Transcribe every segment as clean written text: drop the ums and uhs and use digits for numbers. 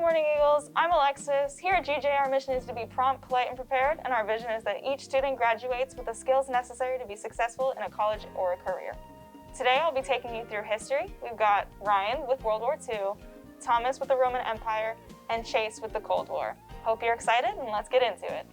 morning, Eagles. I'm Alexis. Here at GJ, our mission is to be prompt, polite, and prepared, and our vision is that each student graduates with the skills necessary to be successful in a college or a career. Today, I'll be taking you through history. We've got Ryan with World War II, Thomas with the Roman Empire, and Chase with the Cold War. Hope you're excited, and let's get into it.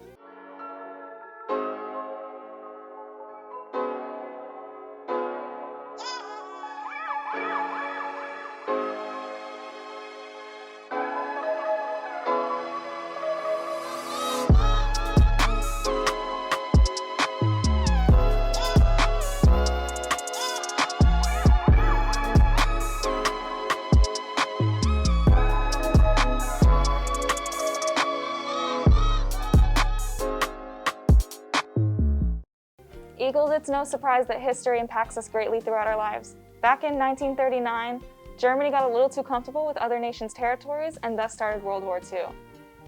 Eagles, it's no surprise that history impacts us greatly throughout our lives. Back in 1939, Germany got a little too comfortable with other nations' territories and thus started World War II.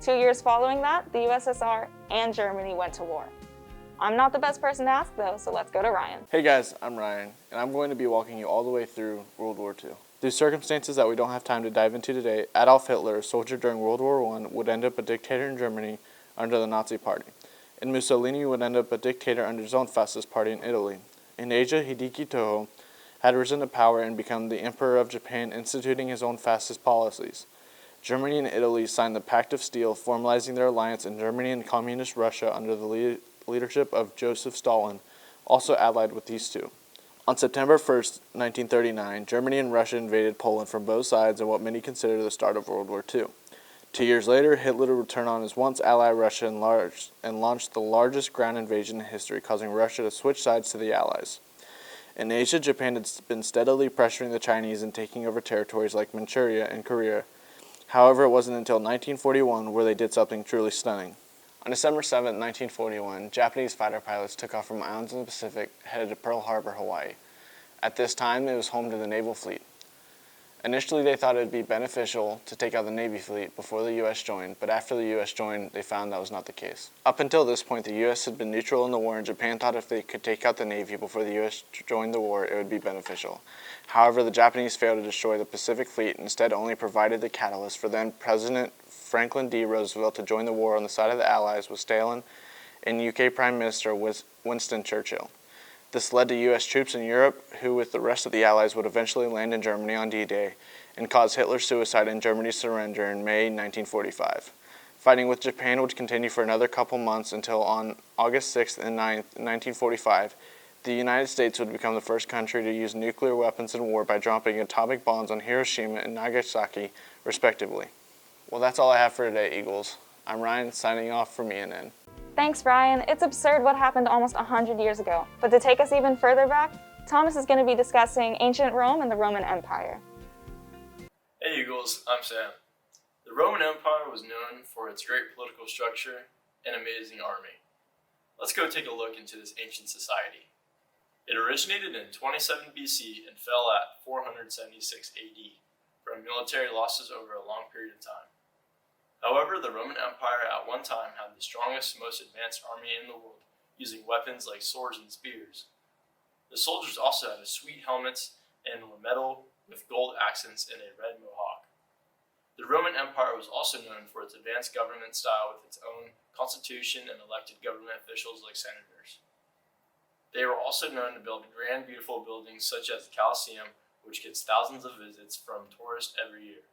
2 years following that, the USSR and Germany went to war. I'm not the best person to ask though, so let's go to Ryan. Hey guys, I'm Ryan, and I'm going to be walking you all the way through World War II. Through circumstances that we don't have time to dive into today, Adolf Hitler, a soldier during World War I, would end up a dictator in Germany under the Nazi Party. And Mussolini would end up a dictator under his own fascist party in Italy. In Asia, Hideki Tojo had risen to power and become the Emperor of Japan, instituting his own fascist policies. Germany and Italy signed the Pact of Steel, formalizing their alliance, and Germany and Communist Russia, under the leadership of Joseph Stalin, also allied with these two. On September 1st, 1939, Germany and Russia invaded Poland from both sides in what many consider the start of World War II. 2 years later, Hitler would turn on his once ally Russia and launched the largest ground invasion in history, causing Russia to switch sides to the Allies. In Asia, Japan had been steadily pressuring the Chinese and taking over territories like Manchuria and Korea. However, it wasn't until 1941 where they did something truly stunning. On December 7, 1941, Japanese fighter pilots took off from islands in the Pacific, headed to Pearl Harbor, Hawaii. At this time, it was home to the naval fleet. Initially, they thought it would be beneficial to take out the Navy fleet before the U.S. joined, but after the U.S. joined, they found that was not the case. Up until this point, the U.S. had been neutral in the war, and Japan thought if they could take out the Navy before the U.S. joined the war, it would be beneficial. However, the Japanese failed to destroy the Pacific Fleet and instead only provided the catalyst for then President Franklin D. Roosevelt to join the war on the side of the Allies with Stalin and UK Prime Minister Winston Churchill. This led to U.S. troops in Europe, who with the rest of the Allies would eventually land in Germany on D-Day and cause Hitler's suicide and Germany's surrender in May 1945. Fighting with Japan would continue for another couple months until on August 6th and 9th, 1945, the United States would become the first country to use nuclear weapons in war by dropping atomic bombs on Hiroshima and Nagasaki, respectively. Well, that's all I have for today, Eagles. I'm Ryan, signing off from ENN. Thanks, Ryan. It's absurd what happened almost 100 years ago. But to take us even further back, Thomas is going to be discussing ancient Rome and the Roman Empire. Hey Eagles, I'm Sam. The Roman Empire was known for its great political structure and amazing army. Let's go take a look into this ancient society. It originated in 27 BC and fell at 476 AD from military losses over a long period of time. However, the Roman Empire at one time had the strongest, most advanced army in the world, using weapons like swords and spears. The soldiers also had sweet helmets and were metal with gold accents and a red mohawk. The Roman Empire was also known for its advanced government style with its own constitution and elected government officials like senators. They were also known to build grand, beautiful buildings such as the Colosseum, which gets thousands of visits from tourists every year.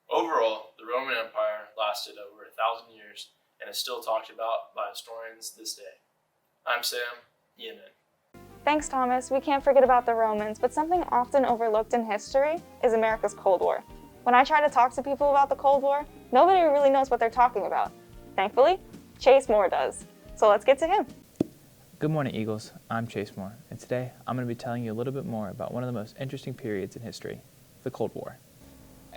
Overall, the Roman Empire lasted over 1,000 years and is still talked about by historians this day. I'm Sam, ENN. Thanks, Thomas. We can't forget about the Romans, but something often overlooked in history is America's Cold War. When I try to talk to people about the Cold War, nobody really knows what they're talking about. Thankfully, Chase Moore does. So let's get to him. Good morning, Eagles. I'm Chase Moore, and today I'm going to be telling you a little bit more about one of the most interesting periods in history, the Cold War.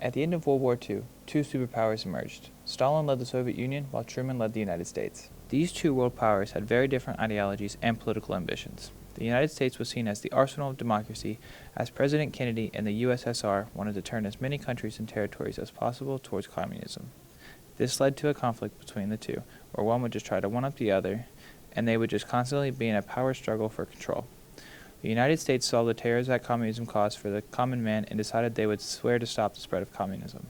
At the end of World War II, two superpowers emerged. Stalin led the Soviet Union, while Truman led the United States. These two world powers had very different ideologies and political ambitions. The United States was seen as the arsenal of democracy, as President Kennedy and the USSR wanted to turn as many countries and territories as possible towards communism. This led to a conflict between the two, where one would just try to one-up the other, and they would just constantly be in a power struggle for control. The United States saw the terrors that communism caused for the common man and decided they would swear to stop the spread of communism.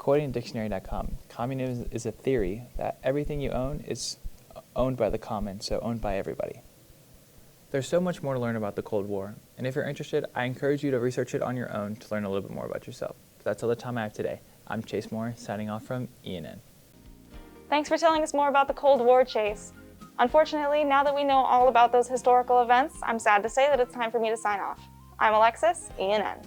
According to dictionary.com, communism is a theory that everything you own is owned by the common, so owned by everybody. There's so much more to learn about the Cold War, and if you're interested, I encourage you to research it on your own to learn a little bit more about yourself. But that's all the time I have today. I'm Chase Moore, signing off from ENN. Thanks for telling us more about the Cold War, Chase. Unfortunately, now that we know all about those historical events, I'm sad to say that it's time for me to sign off. I'm Alexis, ENN.